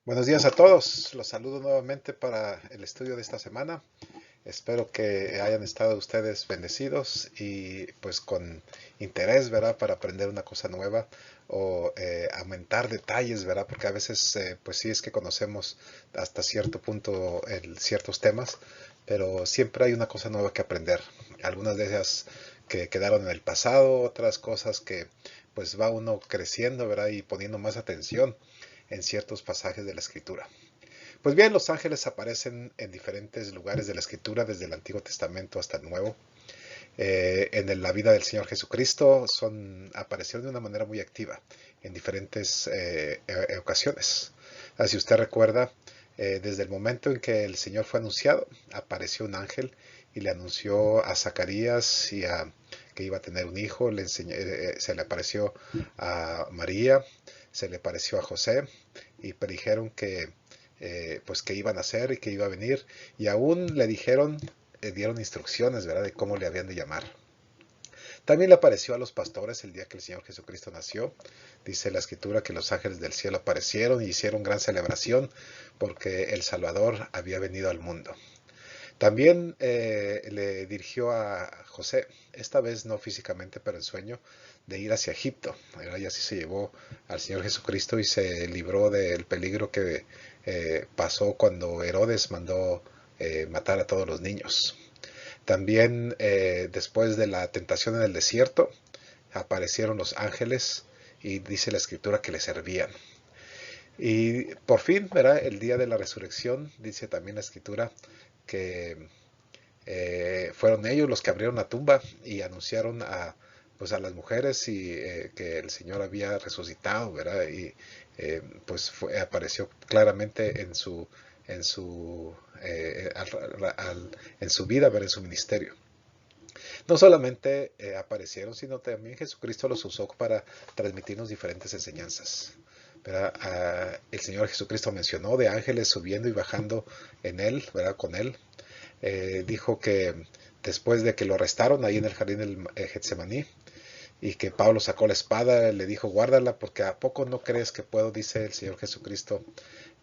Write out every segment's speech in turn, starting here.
Buenos días a todos. Los saludo nuevamente para el estudio de esta semana. Espero que hayan estado ustedes bendecidos y pues con interés, ¿verdad? Para aprender una cosa nueva o aumentar detalles, ¿verdad? Porque a veces pues sí es que conocemos hasta cierto punto ciertos temas, pero siempre hay una cosa nueva que aprender. Algunas de ellas que quedaron en el pasado, otras cosas que pues va uno creciendo, ¿verdad? Y poniendo más atención en ciertos pasajes de la escritura. Pues bien, los ángeles aparecen en diferentes lugares de la escritura, desde el Antiguo Testamento hasta el Nuevo. En la vida del Señor Jesucristo aparecieron de una manera muy activa en diferentes ocasiones. Si usted recuerda, desde el momento en que el Señor fue anunciado, apareció un ángel y le anunció a Zacarías que iba a tener un hijo. Se le apareció a María, se le apareció a José y predijeron pues que iban a hacer y que iba a venir, y aún dieron instrucciones, ¿verdad?, de cómo le habían de llamar. También le apareció a los pastores el día que el Señor Jesucristo nació. Dice la escritura que los ángeles del cielo aparecieron y hicieron gran celebración porque el Salvador había venido al mundo. También le dirigió a José, esta vez no físicamente, pero en sueño, de ir hacia Egipto, ¿verdad? Y así se llevó al Señor Jesucristo y se libró del peligro que pasó cuando Herodes mandó matar a todos los niños. También después de la tentación en el desierto, aparecieron los ángeles y dice la escritura que le servían. Y por fin, ¿verdad? El día de la resurrección, dice también la escritura que fueron ellos los que abrieron la tumba y anunciaron pues a las mujeres que el Señor había resucitado, ¿verdad? Y pues apareció claramente en su, en su vida, ¿verdad? En su ministerio. No solamente aparecieron, sino también Jesucristo los usó para transmitirnos diferentes enseñanzas. ¿Verdad? El Señor Jesucristo mencionó de ángeles subiendo y bajando en él, ¿verdad? Con él. Dijo que después de que lo arrestaron ahí en el jardín del Getsemaní y que Pablo sacó la espada, le dijo, guárdala porque a poco no crees que puedo, dice el Señor Jesucristo,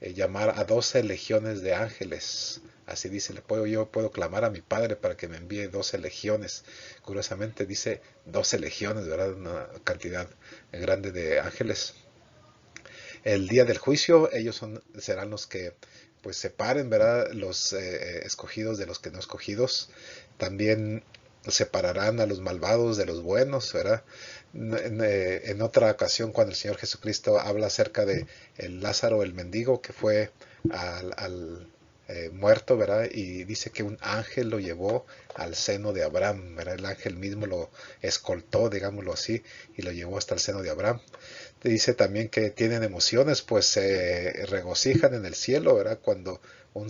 llamar a 12 legiones de ángeles. Así dice, yo puedo clamar a mi Padre para que me envíe 12 legiones. Curiosamente dice 12 legiones, ¿verdad? Una cantidad grande de ángeles. El día del juicio serán los que pues separen, ¿verdad?, los escogidos de los que no escogidos. También separarán a los malvados de los buenos, ¿verdad? En otra ocasión, cuando el Señor Jesucristo habla acerca de el Lázaro, el mendigo, que fue al muerto, ¿verdad? Y dice que un ángel lo llevó al seno de Abraham, ¿verdad? El ángel mismo lo escoltó, digámoslo así, y lo llevó hasta el seno de Abraham. Dice también que tienen emociones, pues se regocijan en el cielo, ¿verdad? Cuando un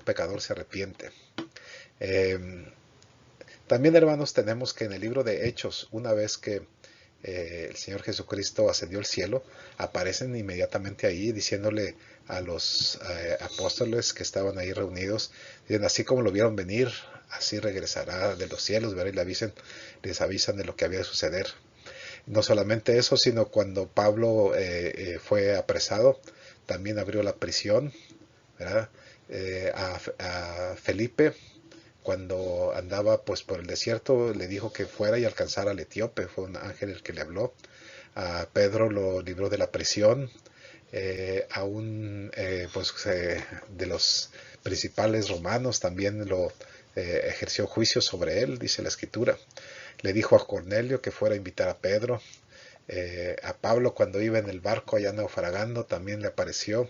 pecador se arrepiente. Eh, También, hermanos, tenemos que en el libro de Hechos, una vez que el Señor Jesucristo ascendió al cielo, aparecen inmediatamente ahí diciéndole a los apóstoles que estaban ahí reunidos, dicen, así como lo vieron venir, así regresará de los cielos, ¿verdad? Y les avisan de lo que había de suceder. No solamente eso, sino cuando Pablo fue apresado, también abrió la prisión, ¿verdad? A Felipe, cuando andaba pues por el desierto, le dijo que fuera y alcanzara al etíope, fue un ángel el que le habló. A Pedro lo libró de la prisión. De los principales romanos también lo ejerció juicio sobre él, dice la escritura. Le dijo a Cornelio que fuera a invitar a Pedro. A Pablo, cuando iba en el barco allá naufragando, también le apareció.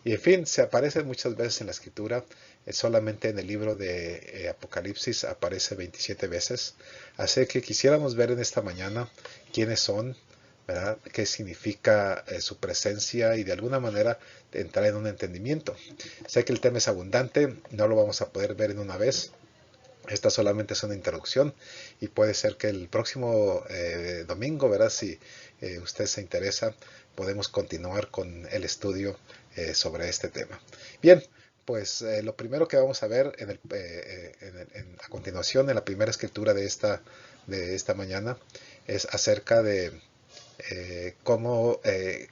Y en fin, se aparece muchas veces en la escritura. Solamente en el libro de Apocalipsis aparece 27 veces. Así que quisiéramos ver en esta mañana quiénes son, ¿verdad? Qué significa su presencia y de alguna manera entrar en un entendimiento. Sé que el tema es abundante, no lo vamos a poder ver en una vez. Esta solamente es una introducción y puede ser que el próximo domingo, ¿verdad? Si usted se interesa, podemos continuar con el estudio sobre este tema. Bien, pues lo primero que vamos a ver a continuación, en la primera escritura de esta mañana, es acerca de cómo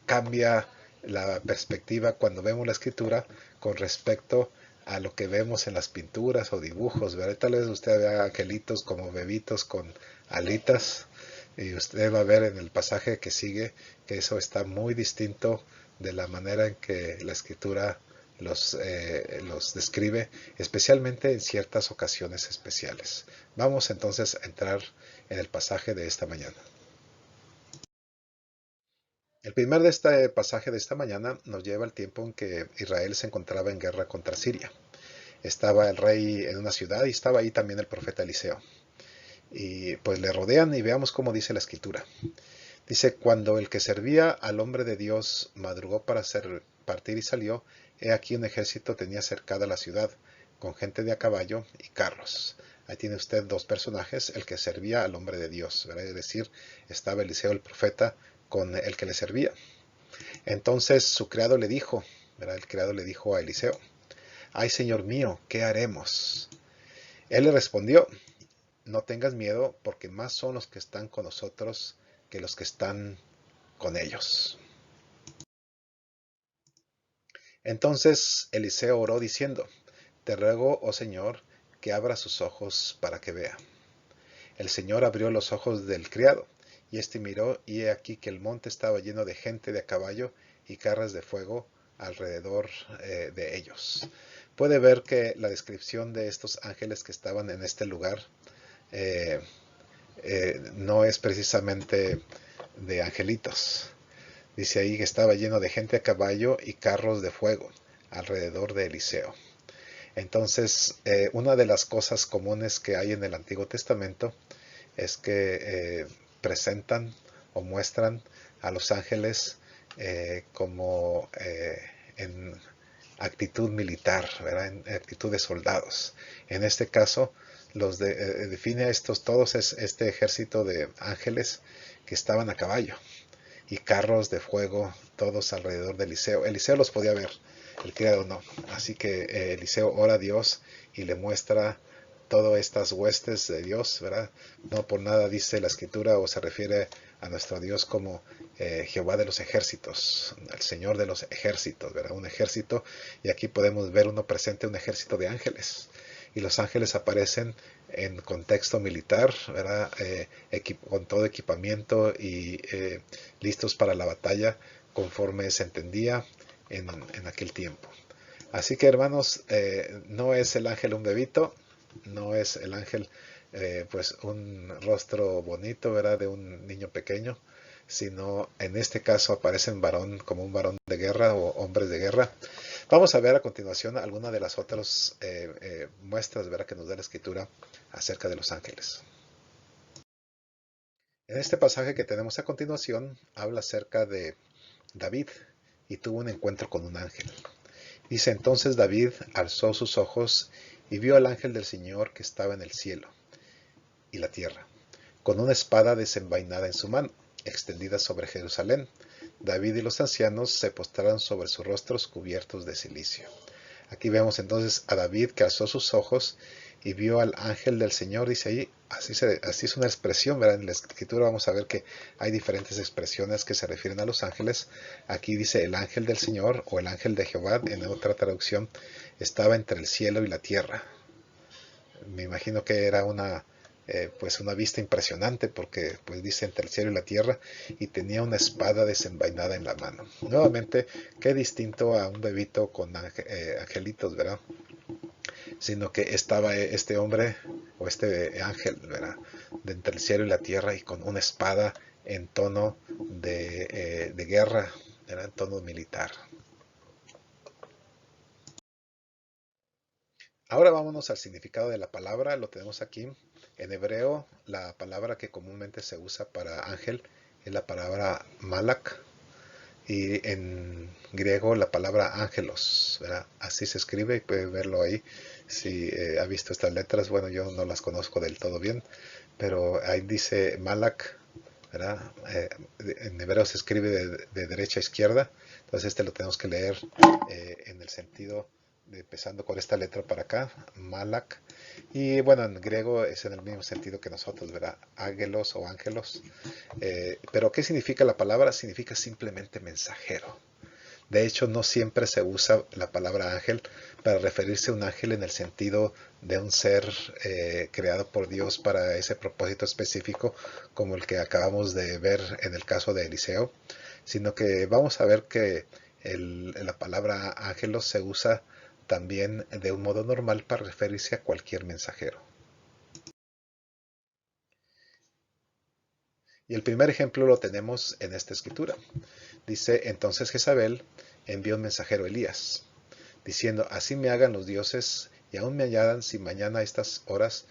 cambia la perspectiva cuando vemos la escritura con respecto a lo que vemos en las pinturas o dibujos, ¿verdad? Tal vez usted vea angelitos como bebitos con alitas, y usted va a ver en el pasaje que sigue que eso está muy distinto de la manera en que la escritura los describe, especialmente en ciertas ocasiones especiales. Vamos entonces a entrar en el pasaje de esta mañana. El primer de este pasaje de esta mañana nos lleva al tiempo en que Israel se encontraba en guerra contra Siria. Estaba el rey en una ciudad y estaba ahí también el profeta Eliseo. Y pues le rodean y veamos cómo dice la escritura. Dice, cuando el que servía al hombre de Dios madrugó para hacer partir y salió, he aquí un ejército tenía cercada la ciudad, con gente de a caballo y carros. Ahí tiene usted dos personajes, el que servía al hombre de Dios, ¿verdad? Es decir, estaba Eliseo el profeta con el que le servía. Entonces su criado le dijo, ¿verdad? El criado le dijo a Eliseo, ay señor mío, ¿qué haremos? Él le respondió, no tengas miedo, porque más son los que están con nosotros que los que están con ellos. Entonces Eliseo oró diciendo, te ruego, oh Señor, que abra sus ojos para que vea. El Señor abrió los ojos del criado, y éste miró, y he aquí que el monte estaba lleno de gente de a caballo y carros de fuego alrededor de ellos. Puede ver que la descripción de estos ángeles que estaban en este lugar eh, no es precisamente de angelitos. Dice ahí que estaba lleno de gente a caballo y carros de fuego alrededor de Eliseo. Entonces, una de las cosas comunes que hay en el Antiguo Testamento es que presentan o muestran a los ángeles como en actitud militar, ¿verdad? En actitud de soldados. En este caso, define a estos todos este ejército de ángeles que estaban a caballo y carros de fuego, todos alrededor de Eliseo. Eliseo los podía ver, el criado no. Así que Eliseo ora a Dios y le muestra todas estas huestes de Dios, ¿verdad? No por nada dice la escritura o se refiere a nuestro Dios como Jehová de los ejércitos, el Señor de los ejércitos, ¿verdad? Un ejército, y aquí podemos ver uno presente, un ejército de ángeles. Y los ángeles aparecen en contexto militar, ¿verdad? Con todo equipamiento y listos para la batalla conforme se entendía en aquel tiempo. Así que hermanos, no es el ángel un bebito, no es el ángel pues un rostro bonito, ¿verdad? De un niño pequeño, sino en este caso aparece en varón como un varón de guerra o hombres de guerra. Vamos a ver a continuación algunas de las otras muestras, ¿verdad? Que nos da la escritura acerca de los ángeles. En este pasaje que tenemos a continuación habla acerca de David y tuvo un encuentro con un ángel. Dice entonces David alzó sus ojos y vio al ángel del Señor que estaba en el cielo y la tierra, con una espada desenvainada en su mano, extendida sobre Jerusalén. David y los ancianos se postraron sobre sus rostros cubiertos de cilicio. Aquí vemos entonces a David que alzó sus ojos y vio al ángel del Señor, dice ahí, así es una expresión, ¿verdad? En la escritura vamos a ver que hay diferentes expresiones que se refieren a los ángeles. Aquí dice el ángel del Señor o el ángel de Jehová, en otra traducción, estaba entre el cielo y la tierra. Me imagino que era pues una vista impresionante porque pues dice entre el cielo y la tierra y tenía una espada desenvainada en la mano. Nuevamente, qué distinto a un bebito con angelitos, ¿verdad? Sino que estaba este hombre o este ángel, ¿verdad? De entre el cielo y la tierra y con una espada en tono de guerra, ¿verdad? En tono militar. Ahora vámonos al significado de la palabra, lo tenemos aquí. En hebreo, la palabra que comúnmente se usa para ángel es la palabra malak, y en griego la palabra ángelos, ¿verdad? Así se escribe y puede verlo ahí. Si ha visto estas letras, bueno, yo no las conozco del todo bien, pero ahí dice malak, ¿verdad? En hebreo se escribe de derecha a izquierda, entonces este lo tenemos que leer en el sentido empezando con esta letra para acá, malak, y bueno, en griego es en el mismo sentido que nosotros, ¿verdad? Ágelos o ángelos. Pero ¿qué significa la palabra? Significa simplemente mensajero. De hecho, no siempre se usa la palabra ángel para referirse a un ángel en el sentido de un ser creado por Dios para ese propósito específico, como el que acabamos de ver en el caso de Eliseo, sino que vamos a ver que la palabra ángelos se usa también de un modo normal para referirse a cualquier mensajero. Y el primer ejemplo lo tenemos en esta escritura. Dice, entonces Jezabel envió un mensajero a Elías, diciendo, así me hagan los dioses y aún me añadan si mañana a estas horas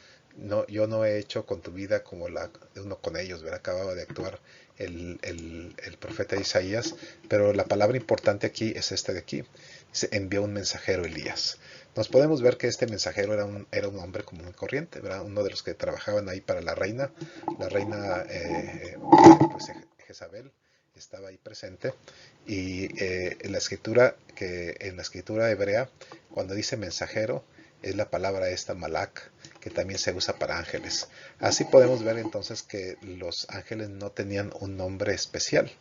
yo no he hecho con tu vida como la de uno con ellos, ¿verdad? Acababa de actuar el profeta Isaías, pero la palabra importante aquí es esta de aquí. Se envió un mensajero Elías. Nos podemos ver que este mensajero era un hombre común y corriente, ¿verdad? Uno de los que trabajaban ahí para la reina pues, Jezabel estaba ahí presente, y en la escritura hebrea, cuando dice mensajero, es la palabra esta malak, que también se usa para ángeles. Así podemos ver entonces que los ángeles no tenían un nombre especial,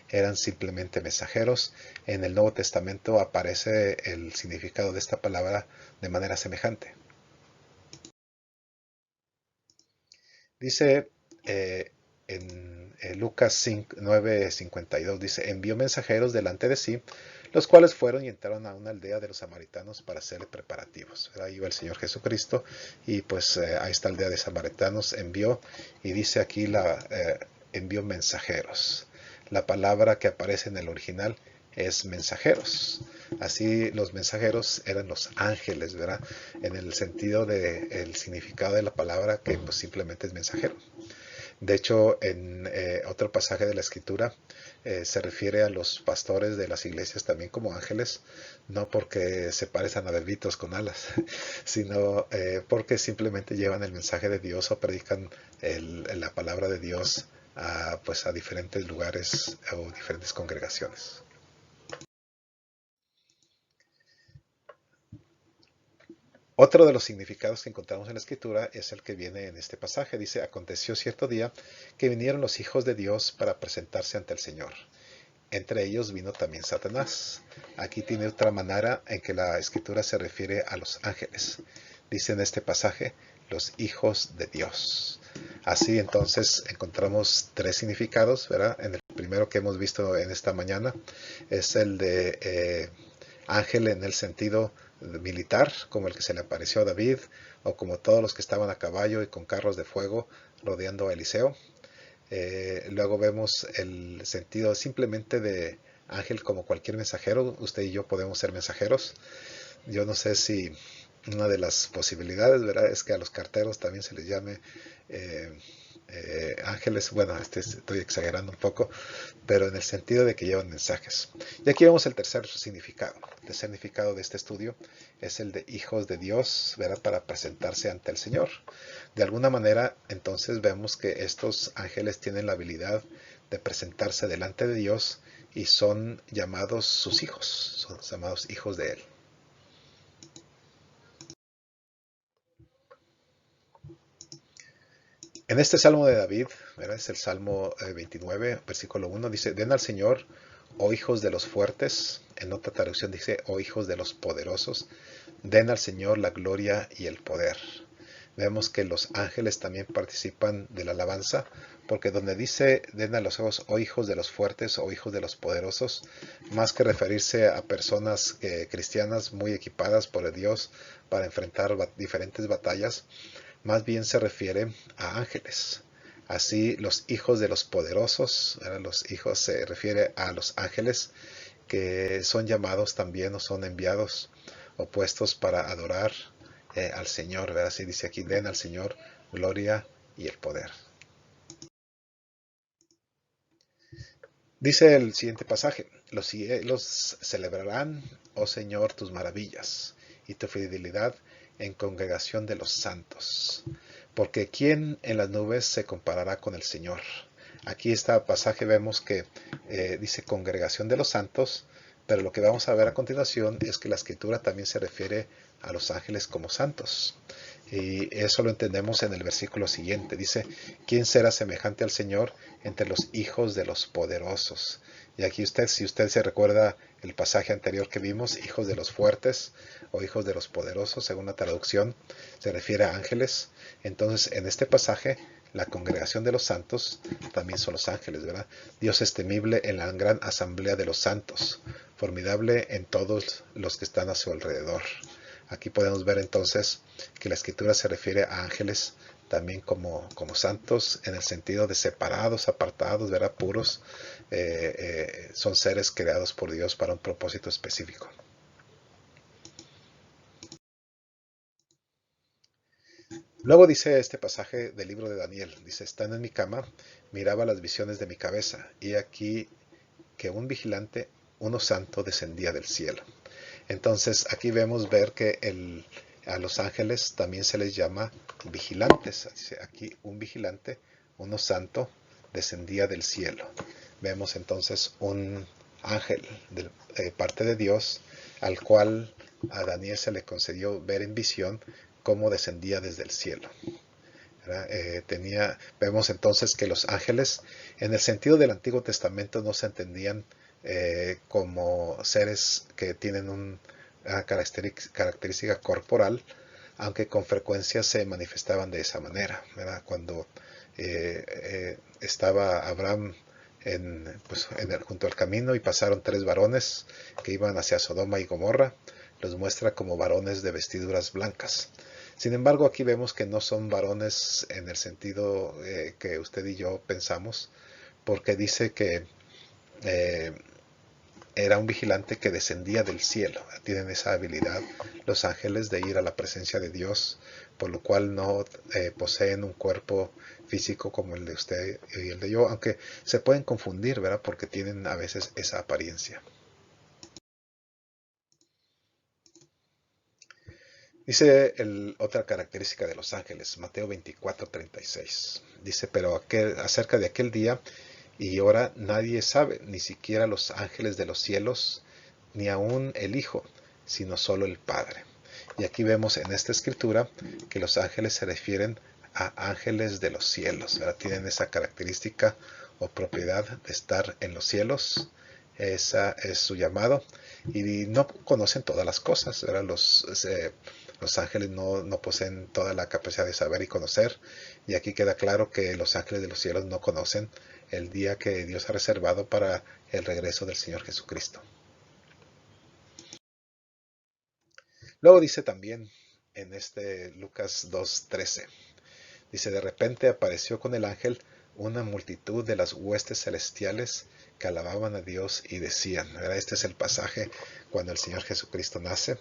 eran simplemente mensajeros. En el Nuevo Testamento aparece el significado de esta palabra de manera semejante. Dice en Lucas 9:52, dice, envió mensajeros delante de sí, los cuales fueron y entraron a una aldea de los samaritanos para hacerle preparativos. Ahí iba el Señor Jesucristo y pues a esta aldea de samaritanos envió, y dice aquí envió mensajeros. La palabra que aparece en el original es mensajeros. Así los mensajeros eran los ángeles, ¿verdad? En el sentido del significado de la palabra, que pues simplemente es mensajero. De hecho, en otro pasaje de la Escritura se refiere a los pastores de las iglesias también como ángeles, no porque se parezcan a bebitos con alas, sino porque simplemente llevan el mensaje de Dios o predican la palabra de Dios pues a diferentes lugares o diferentes congregaciones. Otro de los significados que encontramos en la Escritura es el que viene en este pasaje. Dice, aconteció cierto día que vinieron los hijos de Dios para presentarse ante el Señor. Entre ellos vino también Satanás. Aquí tiene otra manera en que la Escritura se refiere a los ángeles. Dice en este pasaje, los hijos de Dios. Así entonces encontramos tres significados, ¿verdad? En el primero que hemos visto en esta mañana es el de ángel en el sentido militar, como el que se le apareció a David, o como todos los que estaban a caballo y con carros de fuego rodeando a Eliseo. Luego vemos el sentido simplemente de ángel como cualquier mensajero. Usted y yo podemos ser mensajeros. Yo no sé si una de las posibilidades, ¿verdad?, es que a los carteros también se les llame ángeles. Bueno, estoy exagerando un poco, pero en el sentido de que llevan mensajes. Y aquí vemos el tercer significado. El tercer significado de este estudio es el de hijos de Dios, ¿verdad?, para presentarse ante el Señor. De alguna manera, entonces vemos que estos ángeles tienen la habilidad de presentarse delante de Dios y son llamados sus hijos, son llamados hijos de Él. En este Salmo de David, ¿verdad?, es el Salmo 29, versículo 1, dice, den al Señor, oh hijos de los fuertes. En otra traducción dice, oh hijos de los poderosos, den al Señor la gloria y el poder. Vemos que los ángeles también participan de la alabanza, porque donde dice, den a los ojos, oh hijos de los fuertes, o hijos de los poderosos, más que referirse a personas cristianas muy equipadas por Dios para enfrentar diferentes batallas, más bien se refiere a ángeles. Así los hijos de los poderosos, los hijos se refiere a los ángeles que son llamados también o son enviados o puestos para adorar al Señor, ¿verdad? Así dice aquí, den al Señor gloria y el poder. Dice el siguiente pasaje, los cielos celebrarán, oh Señor, tus maravillas y tu fidelidad en congregación de los santos. Porque ¿quién en las nubes se comparará con el Señor? Aquí este pasaje vemos que dice congregación de los santos, pero lo que vamos a ver a continuación es que la escritura también se refiere a los ángeles como santos. Y eso lo entendemos en el versículo siguiente. Dice, ¿quién será semejante al Señor entre los hijos de los poderosos? Y aquí si usted se recuerda el pasaje anterior que vimos, hijos de los fuertes o hijos de los poderosos, según la traducción, se refiere a ángeles. Entonces, en este pasaje, la congregación de los santos también son los ángeles, ¿verdad? Dios es temible en la gran asamblea de los santos, formidable en todos los que están a su alrededor. Aquí podemos ver entonces que la escritura se refiere a ángeles también como santos, en el sentido de separados, apartados, ¿verdad? Puros. Son seres creados por Dios para un propósito específico. Luego dice este pasaje del libro de Daniel, dice, estando en mi cama, miraba las visiones de mi cabeza, y aquí que un vigilante, uno santo, descendía del cielo. Entonces aquí vemos ver que a los ángeles también se les llama vigilantes. Dice aquí un vigilante, uno santo, descendía del cielo. Vemos entonces un ángel de parte de Dios, al cual a Daniel se le concedió ver en visión cómo descendía desde el cielo. Vemos entonces que los ángeles, en el sentido del Antiguo Testamento, no se entendían como seres que tienen una característica corporal, aunque con frecuencia se manifestaban de esa manera, ¿verdad? Cuando estaba Abraham junto al camino y pasaron 3 varones que iban hacia Sodoma y Gomorra, los muestra como varones de vestiduras blancas. Sin embargo, aquí vemos que no son varones en el sentido que usted y yo pensamos, porque dice que era un vigilante que descendía del cielo. Tienen esa habilidad los ángeles de ir a la presencia de Dios, por lo cual no poseen un cuerpo físico como el de usted y el de yo, aunque se pueden confundir, ¿verdad? Porque tienen a veces esa apariencia. Dice otra característica de los ángeles, Mateo 24:36. Dice, pero acerca de aquel día y hora nadie sabe, ni siquiera los ángeles de los cielos, ni aun el Hijo, sino solo el Padre. Y aquí vemos en esta escritura que los ángeles se refieren a ángeles de los cielos, ¿verdad? Tienen esa característica o propiedad de estar en los cielos. Esa es su llamado. Y no conocen todas las cosas, ¿verdad? Los ángeles no poseen toda la capacidad de saber y conocer. Y aquí queda claro que los ángeles de los cielos no conocen el día que Dios ha reservado para el regreso del Señor Jesucristo. Luego dice también en Lucas 2:13, dice, de repente apareció con el ángel una multitud de las huestes celestiales que alababan a Dios y decían, ¿verdad? Este es el pasaje cuando el Señor Jesucristo nace,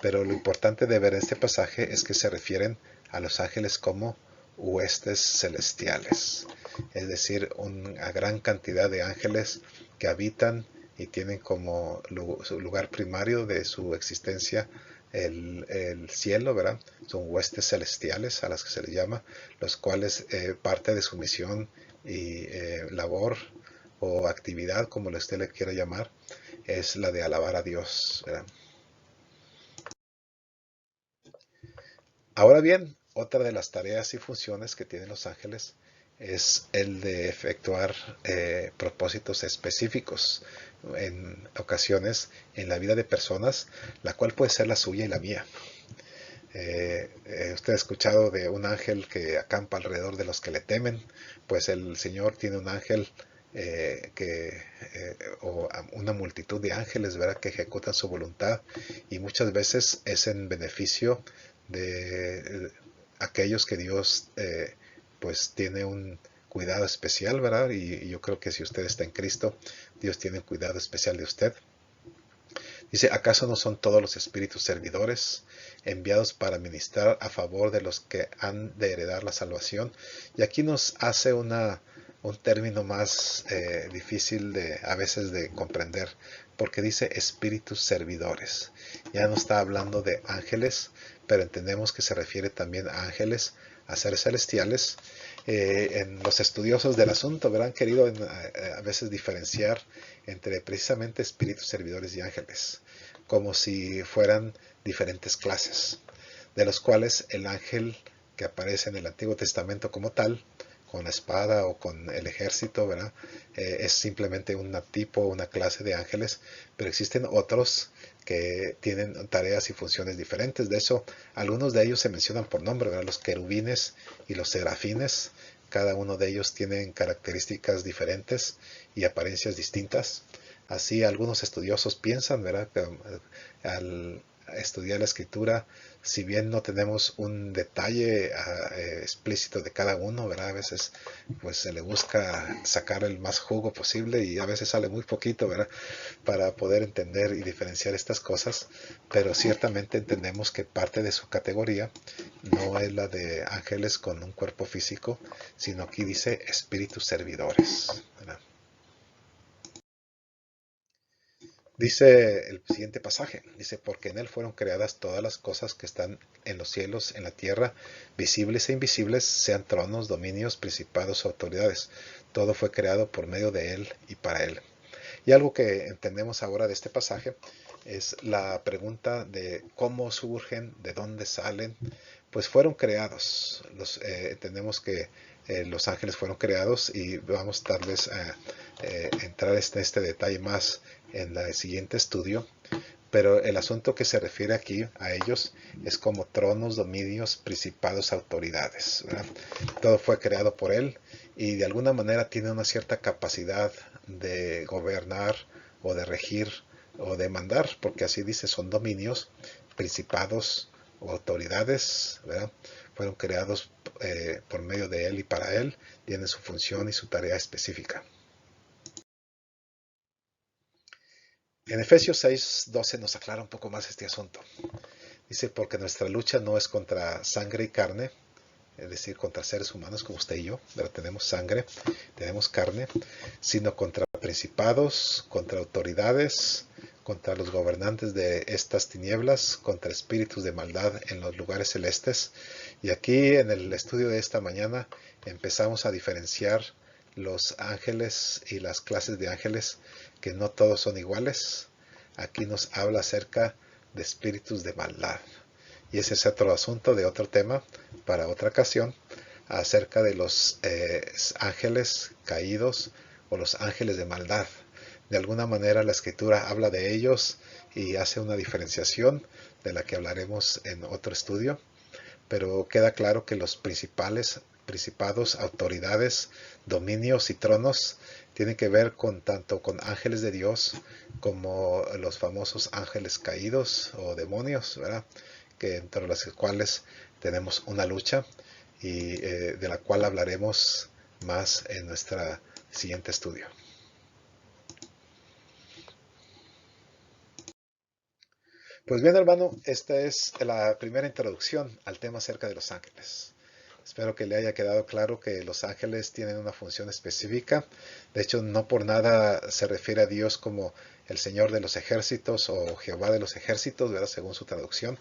pero lo importante de ver este pasaje es que se refieren a los ángeles como huestes celestiales, es decir, una gran cantidad de ángeles que habitan y tienen como su lugar primario de su existencia el cielo, ¿verdad? Son huestes celestiales a las que se les llama, los cuales parte de su misión y labor o actividad, como usted le quiera llamar, es la de alabar a Dios, ¿verdad? Ahora bien, otra de las tareas y funciones que tienen los ángeles es el de efectuar propósitos específicos en ocasiones en la vida de personas, la cual puede ser la suya y la mía. Usted ha escuchado de un ángel que acampa alrededor de los que le temen, pues el Señor tiene un ángel o una multitud de ángeles, ¿verdad?, que ejecutan su voluntad, y muchas veces es en beneficio de aquellos que Dios pues tiene un cuidado especial, ¿verdad? Y yo creo que si usted está en Cristo, Dios tiene un cuidado especial de usted. Dice, ¿acaso no son todos los espíritus servidores enviados para ministrar a favor de los que han de heredar la salvación? Y aquí nos hace un término más difícil a veces de comprender, porque dice espíritus servidores. Ya no está hablando de ángeles, pero entendemos que se refiere también a ángeles, a seres celestiales. En los estudiosos del asunto, ¿verdad?, han querido a veces diferenciar entre precisamente espíritus servidores y ángeles, como si fueran diferentes clases, de los cuales el ángel que aparece en el Antiguo Testamento como tal con la espada o con el ejército, ¿verdad? Es simplemente un tipo, una clase de ángeles, pero existen otros que tienen tareas y funciones diferentes. De hecho, algunos de ellos se mencionan por nombre, ¿verdad? Los querubines y los serafines. Cada uno de ellos tienen características diferentes y apariencias distintas. Así algunos estudiosos piensan, ¿verdad? Que al estudiar la escritura, si bien no tenemos un detalle explícito de cada uno, ¿verdad? A veces pues se le busca sacar el más jugo posible y a veces sale muy poquito, ¿verdad? Para poder entender y diferenciar estas cosas, pero ciertamente entendemos que parte de su categoría no es la de ángeles con un cuerpo físico, sino aquí dice espíritus servidores, ¿verdad? Dice el siguiente pasaje, dice, porque en él fueron creadas todas las cosas que están en los cielos, en la tierra, visibles e invisibles, sean tronos, dominios, principados o autoridades. Todo fue creado por medio de él y para él. Y algo que entendemos ahora de este pasaje es la pregunta de cómo surgen, de dónde salen. Pues fueron creados. Entendemos que los ángeles fueron creados y vamos tal vez a entrar en este detalle más en el siguiente estudio. Pero el asunto que se refiere aquí a ellos es como tronos, dominios, principados, autoridades, ¿verdad? Todo fue creado por él y de alguna manera tiene una cierta capacidad de gobernar o de regir o de mandar, porque así dice, son dominios, principados o autoridades, ¿verdad? Fueron creados por medio de él y para él, tienen su función y su tarea específica. En Efesios 6:12 nos aclara un poco más este asunto. Dice, porque nuestra lucha no es contra sangre y carne, es decir, contra seres humanos como usted y yo, pero tenemos sangre, tenemos carne, sino contra principados, contra autoridades, contra los gobernantes de estas tinieblas, contra espíritus de maldad en los lugares celestes. Y aquí en el estudio de esta mañana empezamos a diferenciar los ángeles y las clases de ángeles, que no todos son iguales. Aquí nos habla acerca de espíritus de maldad. Y ese es otro asunto de otro tema para otra ocasión, acerca de los ángeles caídos o los ángeles de maldad. De alguna manera la escritura habla de ellos y hace una diferenciación de la que hablaremos en otro estudio, pero queda claro que los principados, autoridades, dominios y tronos tienen que ver con tanto con ángeles de Dios como los famosos ángeles caídos o demonios, ¿verdad? Que entre los cuales tenemos una lucha y de la cual hablaremos más en nuestro siguiente estudio. Pues bien, hermano, esta es la primera introducción al tema acerca de los ángeles. Espero que le haya quedado claro que los ángeles tienen una función específica. De hecho, no por nada se refiere a Dios como el Señor de los ejércitos o Jehová de los ejércitos, ¿verdad? Según su traducción.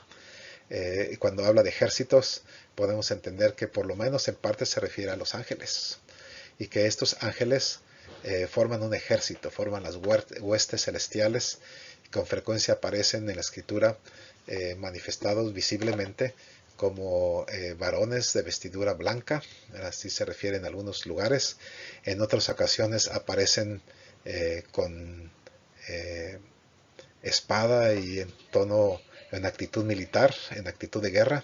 Y cuando habla de ejércitos, podemos entender que por lo menos en parte se refiere a los ángeles. Y que estos ángeles forman un ejército, forman las huestes celestiales, y con frecuencia aparecen en la escritura manifestados visiblemente como varones de vestidura blanca, así se refiere en algunos lugares. En otras ocasiones aparecen con espada y en actitud militar, en actitud de guerra.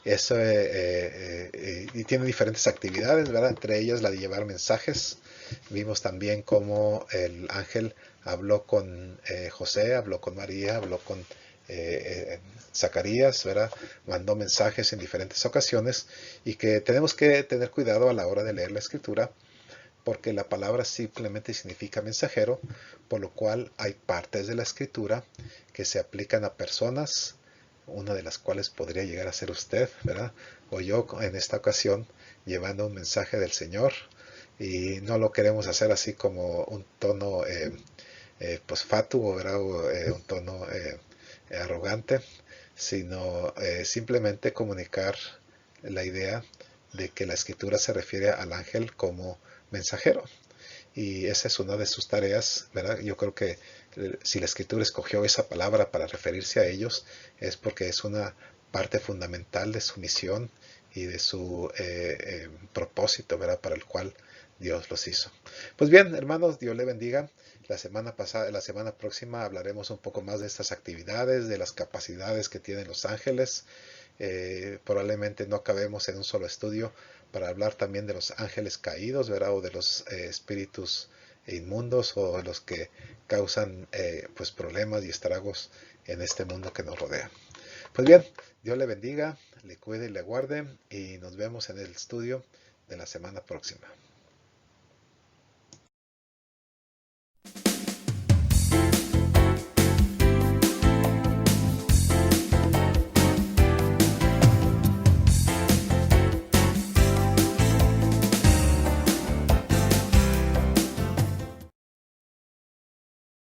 Eso, y tiene diferentes actividades, ¿verdad? Entre ellas la de llevar mensajes. Vimos también cómo el ángel habló con José, habló con María, habló con Zacarías, ¿verdad? Mandó mensajes en diferentes ocasiones y que tenemos que tener cuidado a la hora de leer la escritura, porque la palabra simplemente significa mensajero, por lo cual hay partes de la escritura que se aplican a personas, una de las cuales podría llegar a ser usted, ¿verdad? O yo en esta ocasión, llevando un mensaje del Señor, y no lo queremos hacer así como un tono pues fatuo, ¿verdad? O, un tono arrogante, sino simplemente comunicar la idea de que la escritura se refiere al ángel como mensajero. Y esa es una de sus tareas, ¿verdad? Yo creo que si la escritura escogió esa palabra para referirse a ellos, es porque es una parte fundamental de su misión y de su propósito, ¿verdad? Para el cual Dios los hizo. Pues bien, hermanos, Dios le bendiga. La semana próxima hablaremos un poco más de estas actividades, de las capacidades que tienen los ángeles. Probablemente no acabemos en un solo estudio para hablar también de los ángeles caídos, ¿verdad? O de los espíritus inmundos o de los que causan pues problemas y estragos en este mundo que nos rodea. Pues bien, Dios le bendiga, le cuide y le guarde y nos vemos en el estudio de la semana próxima.